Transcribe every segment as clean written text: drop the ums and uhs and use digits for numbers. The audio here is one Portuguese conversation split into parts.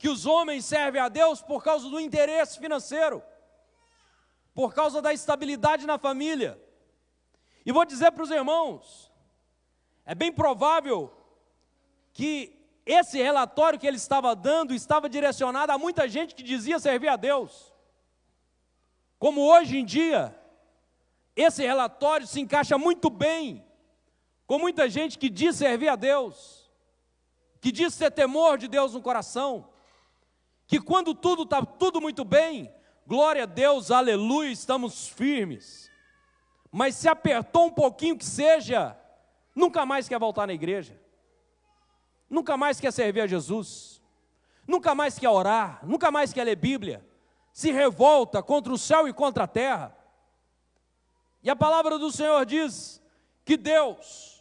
que os homens servem a Deus por causa do interesse financeiro, por causa da estabilidade na família. E vou dizer para os irmãos, é bem provável que esse relatório que ele estava dando estava direcionado a muita gente que dizia servir a Deus. Como hoje em dia, esse relatório se encaixa muito bem com muita gente que diz servir a Deus, que diz ter temor de Deus no coração, que quando tudo está tudo muito bem, glória a Deus, aleluia, estamos firmes. Mas se apertou um pouquinho que seja, nunca mais quer voltar na igreja, nunca mais quer servir a Jesus, nunca mais quer orar, nunca mais quer ler Bíblia, se revolta contra o céu e contra a terra. E a palavra do Senhor diz que Deus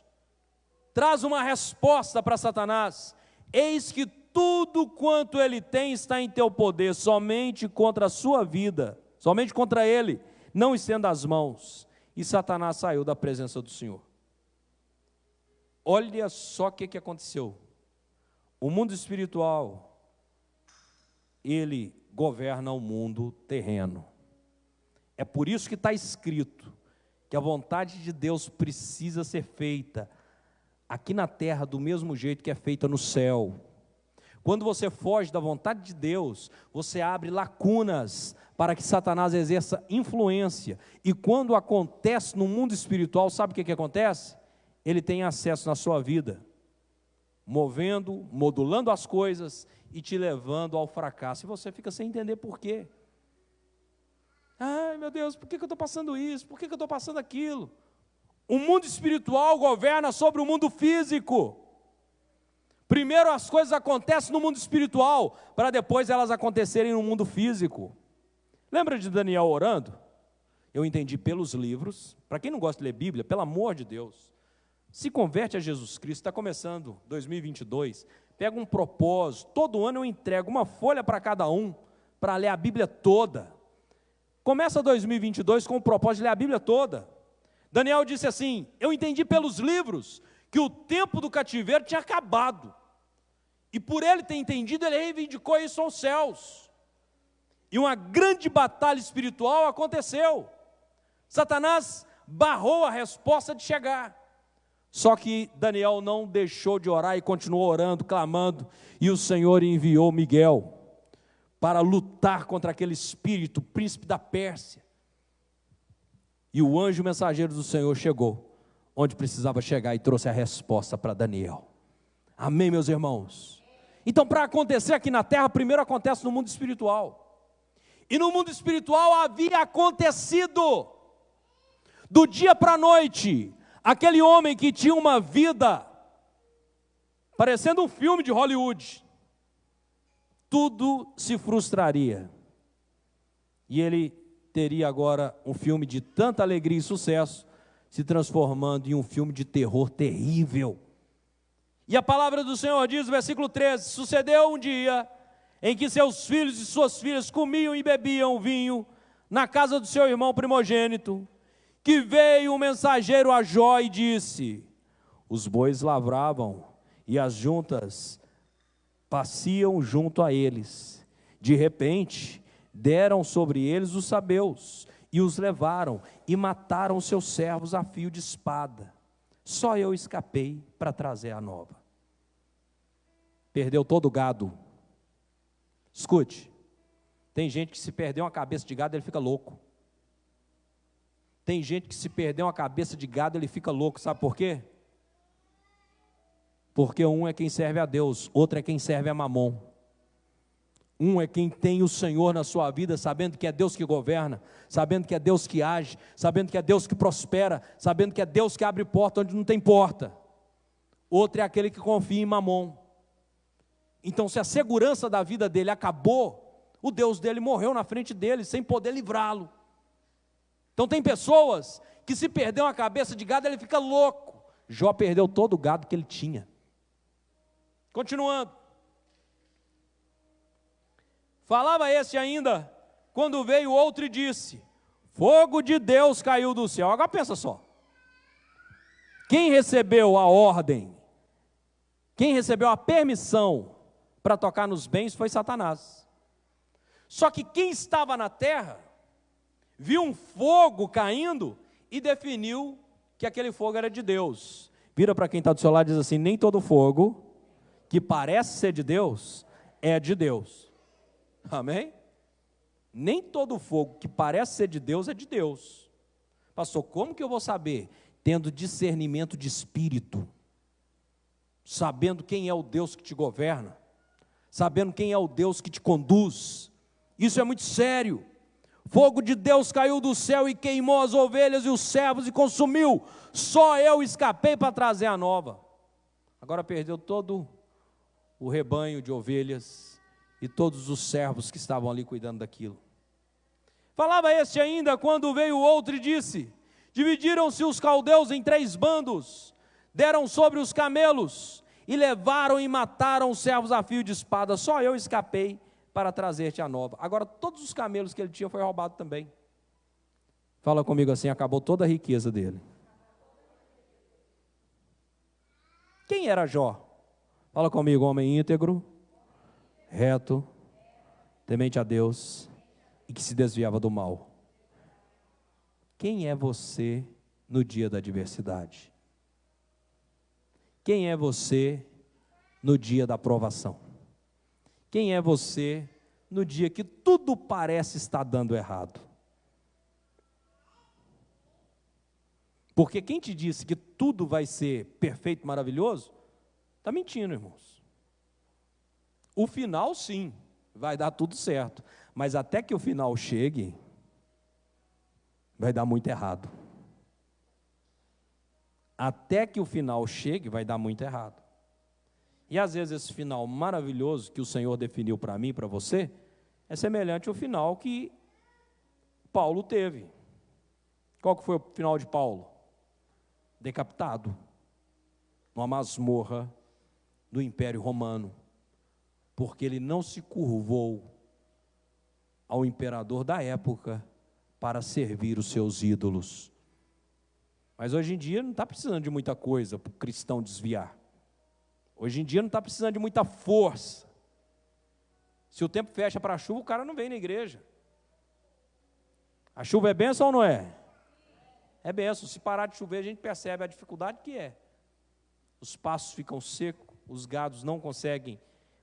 traz uma resposta para Satanás: eis que tudo quanto ele tem está em teu poder, somente contra a sua vida, somente contra ele, não estenda as mãos. E Satanás saiu da presença do Senhor. Olha só o que aconteceu. O mundo espiritual, ele governa o mundo terreno. É por isso que está escrito que a vontade de Deus precisa ser feita aqui na terra do mesmo jeito que é feita no céu. Quando você foge da vontade de Deus, você abre lacunas para que Satanás exerça influência. E quando acontece no mundo espiritual, sabe o que acontece? Ele tem acesso na sua vida, movendo, modulando as coisas e te levando ao fracasso. E você fica sem entender por quê. Ai, meu Deus, por que eu estou passando isso? Por que eu estou passando aquilo? O mundo espiritual governa sobre o mundo físico. Primeiro as coisas acontecem no mundo espiritual, para depois elas acontecerem no mundo físico. Lembra de Daniel orando? Eu entendi pelos livros. Para quem não gosta de ler Bíblia, pelo amor de Deus, se converte a Jesus Cristo. Está começando 2022, pega um propósito. Todo ano eu entrego uma folha para cada um, para ler a Bíblia toda. Começa 2022 com o propósito de ler a Bíblia toda. Daniel disse assim: eu entendi pelos livros que o tempo do cativeiro tinha acabado, e por ele ter entendido, ele reivindicou isso aos céus, e uma grande batalha espiritual aconteceu. Satanás barrou a resposta de chegar, só que Daniel não deixou de orar e continuou orando, clamando, e o Senhor enviou Miguel para lutar contra aquele espírito, príncipe da Pérsia. E o anjo mensageiro do Senhor chegou onde precisava chegar e trouxe a resposta para Daniel. Amém, meus irmãos? Então, para acontecer aqui na terra, primeiro acontece no mundo espiritual. E no mundo espiritual havia acontecido, do dia para a noite, aquele homem que tinha uma vida parecendo um filme de Hollywood, tudo se frustraria. E ele teria agora um filme de tanta alegria e sucesso, se transformando em um filme de terror terrível. E a palavra do Senhor diz, no versículo 13, sucedeu um dia em que seus filhos e suas filhas comiam e bebiam vinho na casa do seu irmão primogênito, que veio um mensageiro a Jó e disse: os bois lavravam e as juntas pasciam junto a eles. De repente, deram sobre eles os sabeus, e os levaram, e mataram seus servos a fio de espada. Só eu escapei para trazer a nova. Perdeu todo o gado. Escute, tem gente que se perder uma cabeça de gado, ele fica louco. Tem gente que se perder uma cabeça de gado, ele fica louco, sabe por quê? Porque um é quem serve a Deus, outro é quem serve a Mamon. Um é quem tem o Senhor na sua vida, sabendo que é Deus que governa, sabendo que é Deus que age, sabendo que é Deus que prospera, sabendo que é Deus que abre porta onde não tem porta. Outro é aquele que confia em Mamon. Então, se a segurança da vida dele acabou, o Deus dele morreu na frente dele, sem poder livrá-lo. Então, tem pessoas que se perder uma cabeça de gado, ele fica louco. Jó perdeu todo o gado que ele tinha. Continuando. Falava este ainda, quando veio outro e disse: fogo de Deus caiu do céu. Agora pensa só. Quem recebeu a ordem, quem recebeu a permissão para tocar nos bens foi Satanás. Só que quem estava na terra viu um fogo caindo e definiu que aquele fogo era de Deus. Vira para quem está do seu lado e diz assim: nem todo fogo que parece ser de Deus é de Deus. Amém? Nem todo fogo que parece ser de Deus é de Deus. Pastor, como que eu vou saber? Tendo discernimento de espírito, sabendo quem é o Deus que te governa, sabendo quem é o Deus que te conduz. Isso é muito sério. Fogo de Deus caiu do céu e queimou as ovelhas e os servos e consumiu. Só eu escapei para trazer a nova. Agora perdeu todo o rebanho de ovelhas e todos os servos que estavam ali cuidando daquilo. Falava este ainda quando veio outro e disse: dividiram-se os caldeus em 3 bandos, deram sobre os camelos e levaram e mataram os servos a fio de espada. Só eu escapei para trazer-te a nova. Agora todos os camelos que ele tinha foi roubado também. Fala comigo assim: acabou toda a riqueza dele. Quem era Jó? Fala comigo: homem íntegro, reto, temente a Deus e que se desviava do mal. Quem é você no dia da adversidade? Quem é você no dia da provação? Quem é você no dia que tudo parece estar dando errado? Porque quem te disse que tudo vai ser perfeito, maravilhoso, está mentindo, irmãos. O final, sim, vai dar tudo certo, mas até que o final chegue, vai dar muito errado. Até que o final chegue, vai dar muito errado. E às vezes esse final maravilhoso que o Senhor definiu para mim e para você, é semelhante ao final que Paulo teve. Qual que foi o final de Paulo? Decapitado, numa masmorra do Império Romano, porque ele não se curvou ao imperador da época para servir os seus ídolos. Mas hoje em dia não está precisando de muita coisa para o cristão desviar. Hoje em dia não está precisando de muita força. Se o tempo fecha para a chuva, o cara não vem na igreja. A chuva é bênção ou não é? É bênção. Se parar de chover, a gente percebe a dificuldade que é. Os pastos ficam secos, os gados não conseguem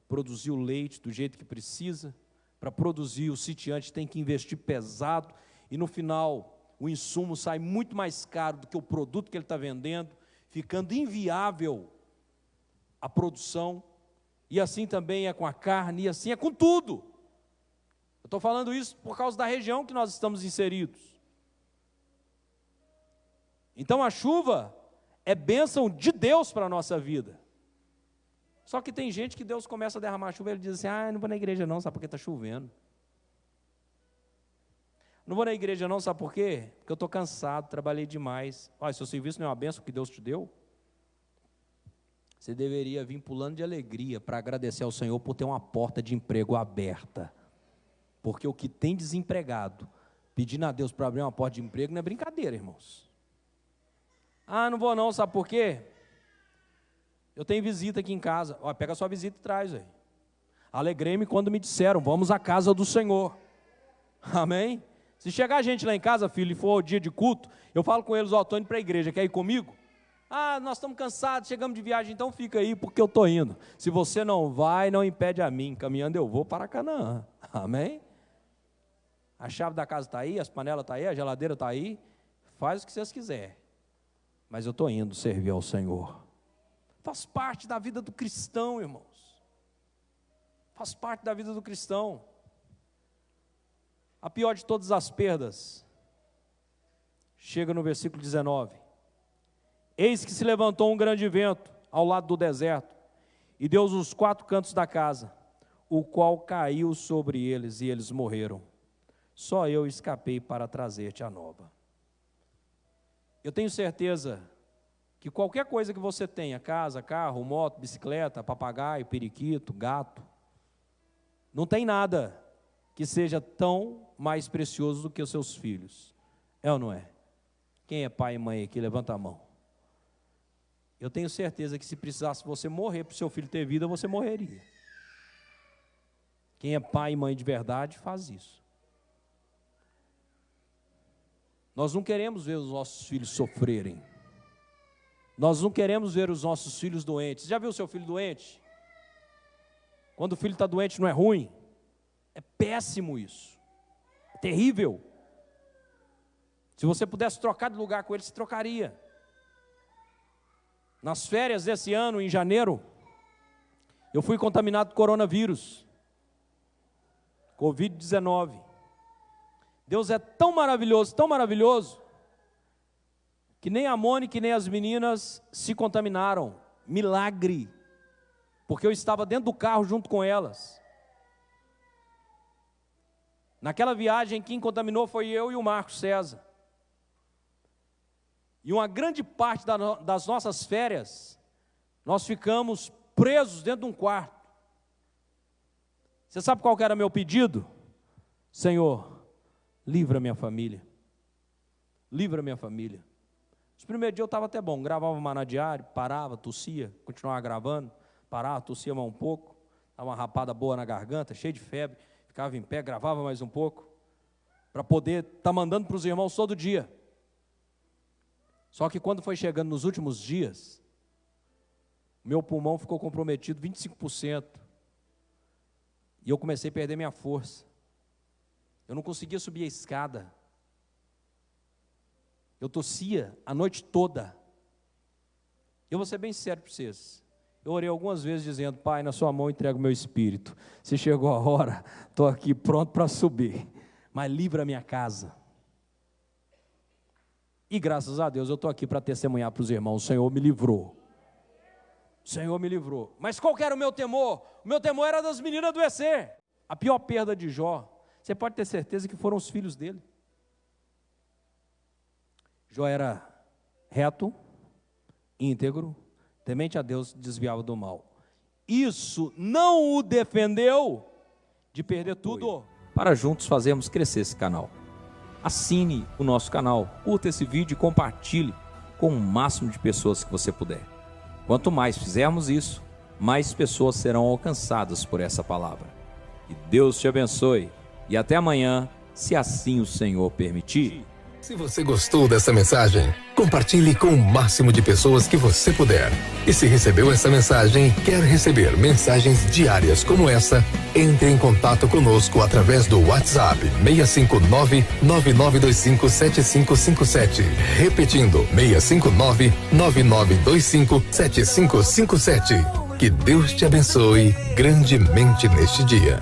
produzir o leite do jeito que precisa. Para produzir, o sitiante tem que investir pesado, e no final, o insumo sai muito mais caro do que o produto que ele está vendendo, ficando inviável a produção, e assim também é com a carne, e assim é com tudo. Eu estou falando isso por causa da região que nós estamos inseridos. Então a chuva é bênção de Deus para a nossa vida. Só que tem gente que Deus começa a derramar chuva e ele diz assim: ah, eu não vou na igreja não, sabe por que está chovendo? Não vou na igreja não, sabe por quê? Porque eu estou cansado, trabalhei demais. Olha, seu serviço não é uma bênção que Deus te deu? Você deveria vir pulando de alegria para agradecer ao Senhor por ter uma porta de emprego aberta. Porque o que tem desempregado, pedindo a Deus para abrir uma porta de emprego, não é brincadeira, irmãos. Ah, não vou não, sabe por quê? Eu tenho visita aqui em casa. Olha, pega a sua visita e traz aí. Alegrei-me quando me disseram: vamos à casa do Senhor. Amém? Se chegar gente lá em casa, filho, e for o dia de culto, eu falo com eles: ó, estou indo para a igreja, quer ir comigo? Ah, nós estamos cansados, chegamos de viagem, então fica aí, porque eu estou indo. Se você não vai, não impede a mim, caminhando eu vou para Canaã. Amém? A chave da casa está aí, as panelas estão aí, a geladeira está aí, faz o que vocês quiserem. Mas eu estou indo servir ao Senhor. Faz parte da vida do cristão, irmãos. Faz parte da vida do cristão. A pior de todas as perdas chega no versículo 19. Eis que se levantou um grande vento ao lado do deserto, e deu os 4 cantos da casa, o qual caiu sobre eles, e eles morreram. Só eu escapei para trazer-te a nova. Eu tenho certeza que qualquer coisa que você tenha, casa, carro, moto, bicicleta, papagaio, periquito, gato, não tem nada que seja tão mais precioso do que os seus filhos. É ou não é? Quem é pai e mãe aqui, levanta a mão. Eu tenho certeza que se precisasse você morrer para o seu filho ter vida, você morreria. Quem é pai e mãe de verdade faz isso. Nós não queremos ver os nossos filhos sofrerem. Nós não queremos ver os nossos filhos doentes. Já viu o seu filho doente? Quando o filho está doente não é ruim? É péssimo isso. É terrível. Se você pudesse trocar de lugar com ele, você trocaria. Nas férias desse ano, em janeiro, eu fui contaminado por coronavírus. Covid-19. Deus é tão maravilhoso, que nem a Mônica e nem as meninas se contaminaram. Milagre. Porque eu estava dentro do carro junto com elas. Naquela viagem, quem contaminou foi eu e o Marcos César. E uma grande parte das nossas férias, nós ficamos presos dentro de um quarto. Você sabe qual que era meu pedido? Senhor, livra minha família. Livra minha família. Os primeiros dias eu estava até bom, gravava o Maná Diário, parava, tossia, continuava gravando, parava, tossia mais um pouco, dava uma rapada boa na garganta, cheio de febre, ficava em pé, gravava mais um pouco, para poder estar mandando para os irmãos todo dia. Só que quando foi chegando nos últimos dias, meu pulmão ficou comprometido 25%, e eu comecei a perder minha força. Eu não conseguia subir a escada. Eu tossia a noite toda. Eu vou ser bem sincero para vocês. Eu orei algumas vezes dizendo, Pai, na sua mão entrego o meu espírito. Se chegou a hora, estou aqui pronto para subir. Mas livra a minha casa. E graças a Deus eu estou aqui para testemunhar para os irmãos. O Senhor me livrou. O Senhor me livrou. Mas qual que era o meu temor? O meu temor era das meninas adoecer. A pior perda de Jó, você pode ter certeza que foram os filhos dele. Jó era reto, íntegro, temente a Deus, desviava do mal. Isso não o defendeu de perder tudo. Para juntos fazermos crescer esse canal. Assine o nosso canal, curta esse vídeo e compartilhe com o máximo de pessoas que você puder. Quanto mais fizermos isso, mais pessoas serão alcançadas por essa palavra. Que Deus te abençoe e até amanhã, se assim o Senhor permitir. Se você gostou dessa mensagem, compartilhe com o máximo de pessoas que você puder. E se recebeu essa mensagem e quer receber mensagens diárias como essa, entre em contato conosco através do WhatsApp 659-9925-7557. Repetindo, 659-9925-7557. Que Deus te abençoe grandemente neste dia.